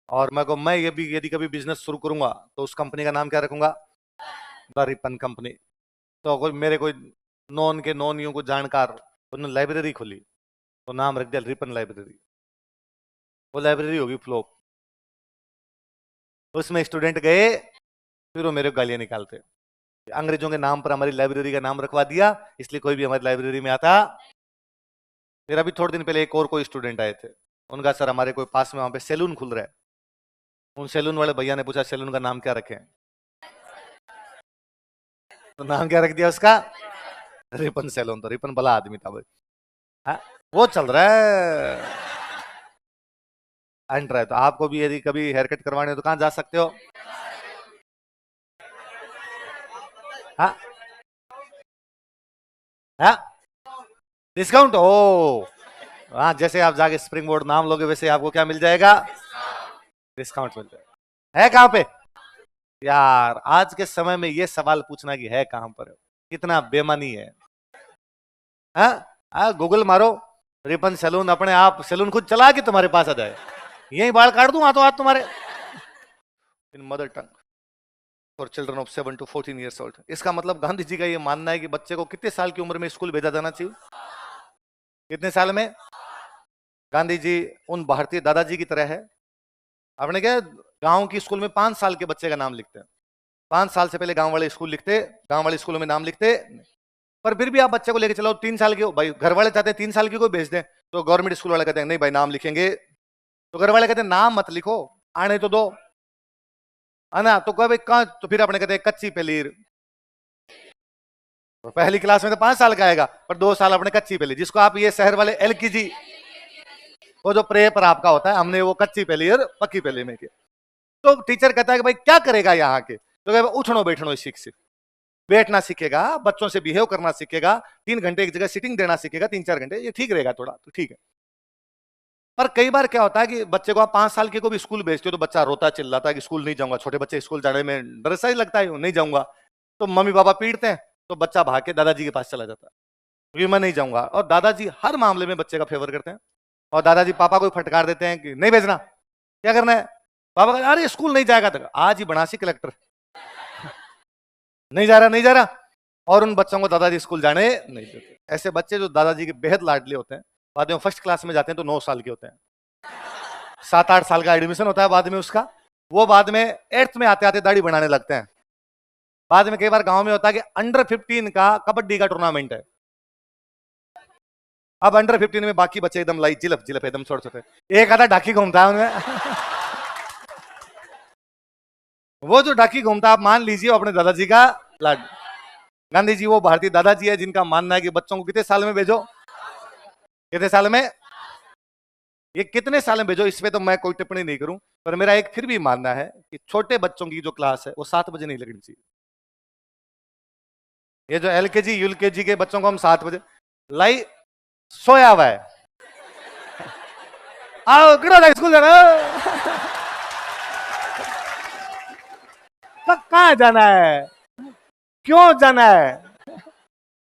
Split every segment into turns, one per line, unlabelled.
और मैं ये भी यदि कभी बिजनेस शुरू करूंगा तो उस कंपनी का नाम क्या रखूंगा? The Ripon company. तो कोई मेरे कोई नॉन के नॉन यूं को जानकार, उन्होंने लाइब्रेरी खोली तो नाम रख दिया रिपन लाइब्रेरी। वो लाइब्रेरी होगी फ्लॉप। उसमें स्टूडेंट गए, फिर वो मेरे को गालियां निकालते, अंग्रेजों के नाम पर हमारी लाइब्रेरी का नाम रखवा दिया, इसलिए कोई भी हमारी लाइब्रेरी में आता। फिर अभी थोड़े दिन पहले एक और कोई स्टूडेंट आए थे, उनका सर हमारे कोई पास में वहां पे सैलून खुल रहा है। उन सैलून वाले भैया ने पूछा सैलून का नाम क्या रखें? तो नाम क्या रख दिया उसका? Ripon salon. तो रिपन भला आदमी था भाई। हाँ, वो चल रहा है। एंड रहा है तो आपको भी यदि कभी हेयर कट करवाने हो तो कहाँ जा सकते हो? हाँ हाँ, डिस्काउंट हो। हाँ, जैसे आप जाके स्प्रिंग बोर्ड नाम लोगे वैसे आपको क्या मिल जाएगा? डिस्काउंट मिल जाएगा। है कहाँ पे? यार आज के समय में ये सवाल पूछना कि है कहां पर, कितना बेमानी है। हाँ हाँ, गूगल मारो रिपन सैलून, अपने आप सैलून खुद चला के तुम्हारे पास आ जाए। यही बाल काट दूं हाथों हाथ तुम्हारे। In mother tongue for children of 7 to 14 years old। इसका मतलब गांधी जी का ये मानना है कि बच्चे को कितने साल की उम्र में स्कूल भेजा जाना चाहिए? कितने साल में? गांधी जी उन भारतीय दादाजी की तरह है। आपने क्या, गांव की स्कूल में 5 साल के बच्चे का नाम लिखते हैं। 5 साल से पहले गांव वाले स्कूल लिखते, गांव वाले स्कूलों में नाम लिखते। पर फिर भी आप बच्चे को लेके चलो 3 साल के हो, भाई घर वाले चाहते हैं 3 साल की को भेज दें, तो गवर्नमेंट स्कूल वाले कहते हैं नहीं भाई नाम लिखेंगे। तो घर वाले कहते हैं नाम मत लिखो, आने तो दो, है ना। तो कब कहा, तो फिर अपने कहते हैं कच्ची पलीर। तो पहली क्लास में तो 5 साल का आएगा, पर 2 साल अपने कच्ची पलीर, जिसको आप ये शहर वाले एलकेजी, वो जो प्रे पर आपका होता है, हमने वो कच्ची पलीर पक्की पली में किया। तो टीचर कहता है कि भाई क्या करेगा यहाँ के, तो कहता उठनो बैठनो सीख, बैठना सीखेगा, बच्चों से बिहेव करना सीखेगा, 3 घंटे एक जगह सिटिंग देना सीखेगा, 3-4 घंटे, ये ठीक रहेगा थोड़ा, तो ठीक है। पर कई बार क्या होता है कि बच्चे को आप 5 साल के को भी स्कूल भेजते हो तो बच्चा रोता चिल्लाता है कि स्कूल नहीं जाऊंगा। छोटे बच्चे स्कूल जाने में डर सा ही लगता है, नहीं जाऊंगा। तो मम्मी पापा पीटते हैं, तो बच्चा भाग के दादाजी के पास चला जाता है, क्योंकि मैं नहीं जाऊंगा। और दादाजी हर मामले में बच्चे का फेवर करते हैं। और दादाजी पापा को फटकार देते हैं कि नहीं भेजना, क्या करना है? पापा कहते अरे स्कूल नहीं जाएगा, तो आज ही बना सी कलेक्टर। नहीं जा रहा, नहीं जा रहा। और उन बच्चों को दादाजी स्कूल जाने नहीं देते। ऐसे बच्चे जो दादाजी के बेहद लाडले होते हैं, बाद में फर्स्ट क्लास में जाते हैं तो 9 साल के होते हैं, 7-8 साल का एडमिशन होता है बाद में उसका। वो बाद में 8th में आते आते दाढ़ी बनाने लगते हैं। बाद में कई बार गांव में होता है कि अंडर 15 का कबड्डी का टूर्नामेंट है। अब अंडर 15 में बाकी बच्चे एकदम लाइट जिलप जिलप एकदम छोटे छोटे, एक आधा ढाकी घूमता है उनमें। वो जो ढाकी घूमता आप मान लीजिए अपने दादाजी का लाड। गांधी जी वो भारतीय दादाजी है जिनका मानना है कि बच्चों को कितने साल में भेजो, कितने साल में, ये कितने साल में भेजो, इस पे तो मैं कोई टिप्पणी नहीं करूं। पर मेरा एक फिर भी मानना है कि छोटे बच्चों की जो क्लास है वो 7 बजे नहीं लगनी चाहिए। ये जो एलकेजी यूलकेजी के बच्चों को हम 7 बजे लाई, सोया हुआ है, आओ कितना स्कूल जाना, कहाँ जाना है, क्यों जाना है,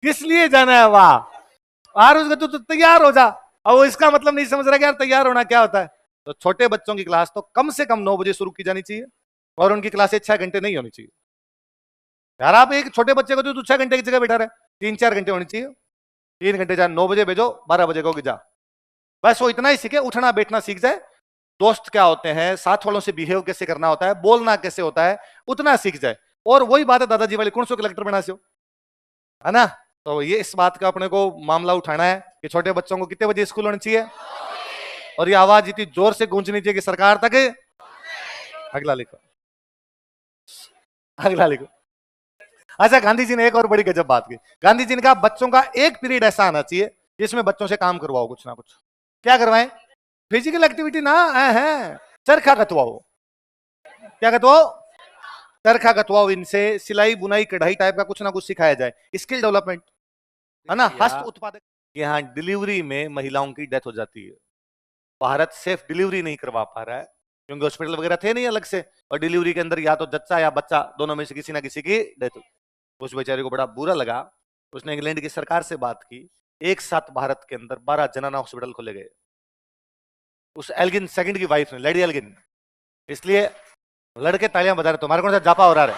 किस लिए जाना है वहां, और उसका तो तैयार हो जा। और वो इसका मतलब नहीं समझ रहा कि यार तैयार होना क्या होता है। तो छोटे बच्चों की क्लास तो कम से कम 9 बजे शुरू की जानी चाहिए, और उनकी क्लासें 6 घंटे नहीं होनी चाहिए। यार आप एक छोटे बच्चे को तो 6 घंटे की जगह बैठा रहे, 3-4 घंटे होनी चाहिए। 3 घंटे जा, 9 बजे भेजो, 12 बजे को जा, बस वो इतना ही सीखे, उठना बैठना सीख जाए, दोस्त क्या होते हैं, साथ वालों से बिहेव कैसे करना होता है, बोलना कैसे होता है, उतना सीख जाए। और वही बात है दादाजी वाली, कौन सो कलेक्टर बना से हो, है ना। तो ये इस बात का अपने को मामला उठाना है कि छोटे बच्चों को कितने बजे स्कूल होना चाहिए, और ये आवाज इतनी जोर से गूंजनी चाहिए कि सरकार तक। अगला लिखो, अगला लिखो। अच्छा, गांधी जी ने एक और बड़ी गजब बात की। गांधी जी ने कहा बच्चों का एक पीरियड ऐसा आना चाहिए जिसमें बच्चों से काम करवाओ कुछ ना कुछ। क्या करवाएं? फिजिकल एक्टिविटी ना है, चरखा कतवाओ। क्या कतवाओ? चरखा कतवाओ। इनसे सिलाई बुनाई कढ़ाई टाइप का कुछ ना कुछ सिखाया जाए, स्किल डेवलपमेंट, है ना। हस्त उत्पादक। यहाँ डिलीवरी में महिलाओं की डेथ हो जाती है, भारत सेफ डिलीवरी नहीं करवा पा रहा है क्योंकि हॉस्पिटल वगैरह थे नहीं अलग से, और डिलीवरी के अंदर या तो जच्चा या बच्चा दोनों में से किसी ना किसी की डेथ हो। उस बेचारे को बड़ा बुरा लगा, उसने इंग्लैंड की सरकार से बात की, एक साथ भारत के अंदर 12 जनाना हॉस्पिटल खोले गए। उस एल्गिन सेकंड की वाइफ ने, लेडी एल्गिन, इसलिए लड़के तालियां बजा रहे, तुम्हारे कौन सा जापा हो रहा है?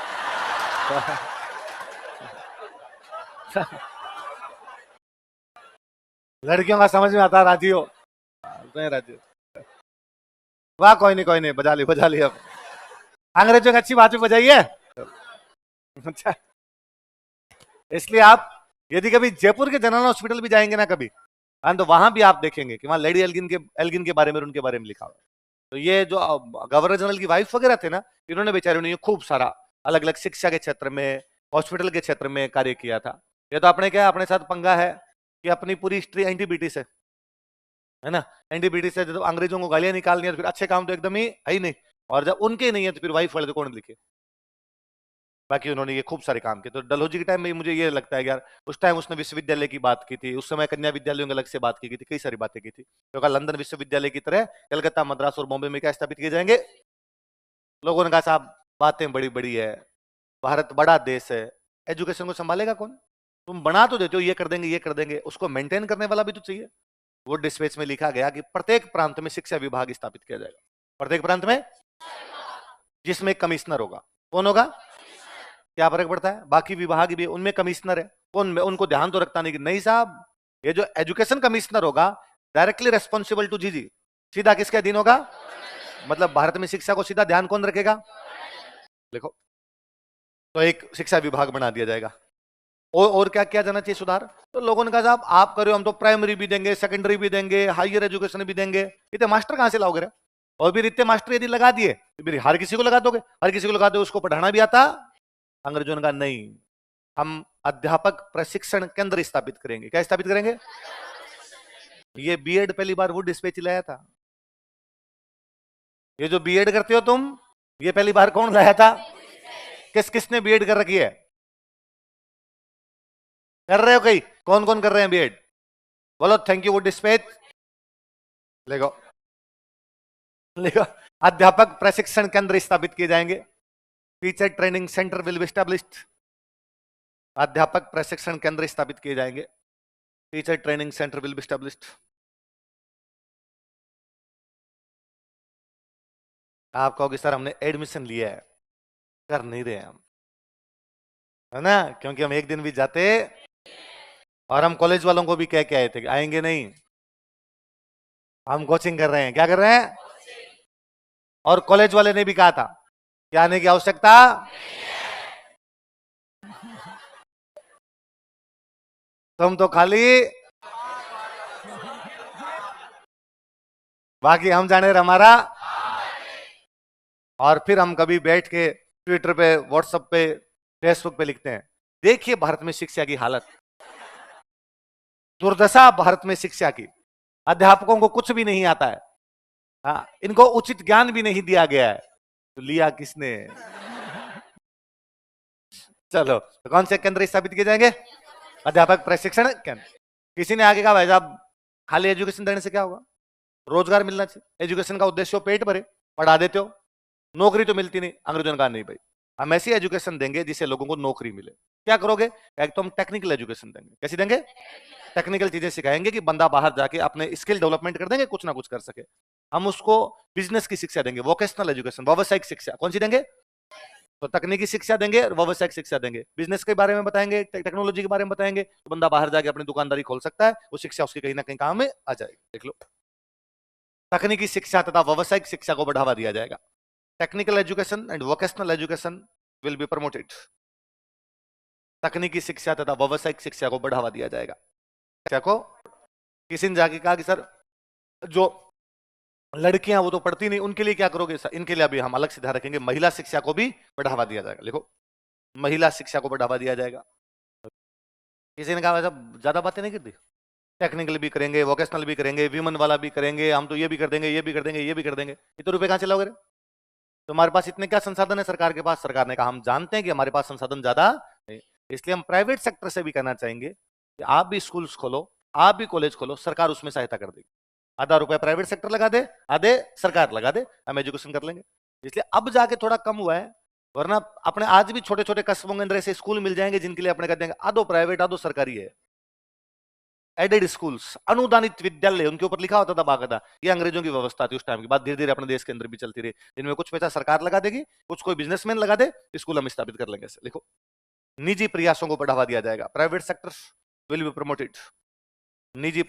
लड़कियों का समझ में आता, राजी हो? नहीं राजी हो? वाह, कोई नहीं, बजा ली अब। अंग्रेजों की अच्छी बात भी बजाइए। अच्छा, इसलिए आप यदि कभी जयपुर के जनरल हॉस्पिटल भी जाएंगे ना कभी, हाँ, तो वहां भी आप देखेंगे कि वहां लेडी एल्गिन के बारे में, उनके बारे में लिखा हुआ है। तो ये जो गवर्नर जनरल की वाइफ वगैरह थे ना, इन्होंने बेचारे ने खूब सारा अलग अलग शिक्षा के क्षेत्र में, हॉस्पिटल के क्षेत्र में कार्य किया था। ये तो अपने क्या, अपने साथ पंगा है कि अपनी पूरी हिस्ट्री एंटी ब्रिटिश है ना। एंटी ब्रिटिश से जब अंग्रेजों को गालियां निकालनी है तो फिर अच्छे काम तो एकदम ही है ही नहीं, और जब उनके नहीं है तो फिर वाइफ वाले तो कौन लिखे। बाकी उन्होंने ये खूब सारे काम किए। तो डलहौजी के टाइम में मुझे ये लगता है यार, उस टाइम उसने विश्वविद्यालय की बात की थी, उस समय कन्या विद्यालयों की अलग से बात की थी, कई सारी बातें की थी। तो लंदन विश्वविद्यालय की तरह कलकत्ता, मद्रास और बॉम्बे में क्या स्थापित किए जाएंगे। लोगों ने कहा साहब बातें बड़ी बड़ी है, भारत बड़ा देश है, एजुकेशन को संभालेगा कौन? तुम बना तो देते हो, ये कर देंगे ये कर देंगे, उसको मेंटेन करने वाला भी तो चाहिए। वो डिस्पैच में लिखा गया कि प्रत्येक प्रांत में शिक्षा विभाग स्थापित किया जाएगा। प्रत्येक प्रांत में, जिसमें कमिश्नर होगा। कौन होगा? क्या फर्क पड़ता है, बाकी विभाग भी उनमें कमिश्नर है, कौन उनको ध्यान तो रखता नहीं कि नहीं साहब, ये जो एजुकेशन कमिश्नर होगा डायरेक्टली रेस्पॉन्सिबल टू जी, सीधा किसके अधीन होगा? मतलब भारत में शिक्षा को सीधा ध्यान कौन रखेगा? देखो, तो एक शिक्षा विभाग बना दिया जाएगा। और क्या किया जाना चाहिए सुधार? तो लोगों ने कहा साहब आप करो, हम तो प्राइमरी भी देंगे, सेकेंडरी भी देंगे, हायर एजुकेशन भी देंगे, इतने मास्टर कहां से लाओगे रे? और फिर इतने मास्टर यदि लगा दिए तो फिर हर किसी को लगा दोगे, हर किसी को लगा दोगे, उसको पढ़ाना भी आता? अंग्रेजों ने कहा नहीं, हम अध्यापक प्रशिक्षण केंद्र स्थापित करेंगे। क्या स्थापित करेंगे? ये बीएड पहली बार वुड डिस्पैच लाया था। ये जो बीएड करते हो तुम, ये पहली बार कौन लाया था? किसने बीएड कर रखी है? कर रहे हो कई? कौन कौन कर रहे हैं बीएड? बोलो थैंक यू वुड डिस्पैच। लेगो लेगो अध्यापक प्रशिक्षण केंद्र स्थापित किए जाएंगे। Teacher training centre will be established. अध्यापक प्रशिक्षण केंद्र स्थापित किए जाएंगे। Teacher training centre will be established. आप कहोगे सर हमने एडमिशन लिया है, कर नहीं रहे हम, है ना, क्योंकि हम एक दिन भी जाते, और हम कॉलेज वालों को भी कह के आए थे कि आएंगे नहीं, हम कोचिंग कर रहे हैं। क्या कर रहे हैं? और कॉलेज वाले ने भी कहा था कि आने की आवश्यकता, तुम तो खाली, बाकी हम जाने हमारा। और फिर हम कभी बैठ के ट्विटर पे, व्हाट्सएप पे, फेसबुक पे लिखते हैं देखिए भारत में शिक्षा की हालत, दुर्दशा भारत में शिक्षा की, अध्यापकों को कुछ भी नहीं आता है, हाँ, इनको उचित ज्ञान भी नहीं दिया गया है। तो लिया किसने? चलो, तो कौन से केंद्र स्थापित किए जाएंगे? अध्यापक प्रशिक्षण केंद्र। किसी ने आगे कहा भाई साहब खाली एजुकेशन देने से क्या होगा, रोजगार मिलना चाहिए, एजुकेशन का उद्देश्य हो पेट भरे, पढ़ा देते हो, नौकरी तो मिलती नहीं। अंग्रेजों ने कहा नहीं भाई, हम ऐसी एजुकेशन देंगे जिससे लोगों को नौकरी मिले। क्या करोगे? एक तो हम टेक्निकल एजुकेशन देंगे। कैसी देंगे? टेक्निकल चीजें सिखाएंगे कि बंदा बाहर जाके अपने स्किल डेवलपमेंट कर देंगे, कुछ ना कुछ कर सके। हम उसको बिजनेस की शिक्षा देंगे, वोकेशनल एजुकेशन, व्यावसायिक शिक्षा। कौन सी देंगे? तो तकनीकी शिक्षा देंगे और व्यावसायिक शिक्षा देंगे, बिजनेस के बारे में बताएंगे, टेक्नोलॉजी के बारे में बताएंगे, तो बंदा बाहर जाके अपनी दुकानदारी खोल सकता है, वो शिक्षा उसकी कहीं ना कहीं काम में आ जाएगी। देख लो, तकनीकी शिक्षा तथा व्यावसायिक शिक्षा को बढ़ावा दिया जाएगा। Technical education and vocational education will be promoted. तकनीकी शिक्षा तथा व्यावसायिक शिक्षा को बढ़ावा दिया जाएगा। क्या को? किसी ने जाके कहा कि सर जो लड़कियां वो तो पढ़ती नहीं, उनके लिए क्या करोगे? इनके लिए अभी हम अलग से ध्यान रखेंगे, महिला शिक्षा को भी बढ़ावा दिया जाएगा। देखो, महिला शिक्षा को बढ़ावा दिया जाएगा। किसी ने कहा वैसा ज्यादा बातें नहीं करती, टेक्निकल भी करेंगे, वोकेशनल भी करेंगे, विमन वाला भी करेंगे, हम तो ये भी कर देंगे, ये भी कर देंगे, ये भी कर देंगे। इतने रुपए कहां से लाओगे? तुम्हारे पास इतने क्या संसाधन है सरकार के पास? सरकार ने कहा हम जानते हैं कि हमारे पास संसाधन ज्यादा नहीं, इसलिए हम प्राइवेट सेक्टर से भी कहना चाहेंगे कि आप भी स्कूल्स खोलो, आप भी कॉलेज खोलो, सरकार उसमें सहायता कर देगी। आधा रुपया प्राइवेट सेक्टर लगा दे, आधे सरकार लगा दे, हम एजुकेशन कर लेंगे। इसलिए अब जाके थोड़ा कम हुआ है, वरना अपने आज भी छोटे छोटे कस्बों के अंदर ऐसे स्कूल मिल जाएंगे जिनके लिए अपने कहते हैं आधो प्राइवेट आधो सरकारी है। एडेड स्कूल्स, अनुदानित विद्यालय, उनके ऊपर लिखा होता था बाकायदा। ये अंग्रेजों की व्यवस्था थी उस टाइम की बात, धीरे धीरे अपने देश के अंदर भी चलती रही। इनमें कुछ पैसा सरकार लगा देगी, कुछ कोई बिजनेसमैन लगा दे, स्कूल हम स्थापित कर लेंगे। लिखो, निजी प्रयासों को बढ़ावा दिया जाएगा, private sectors will be promoted. निजी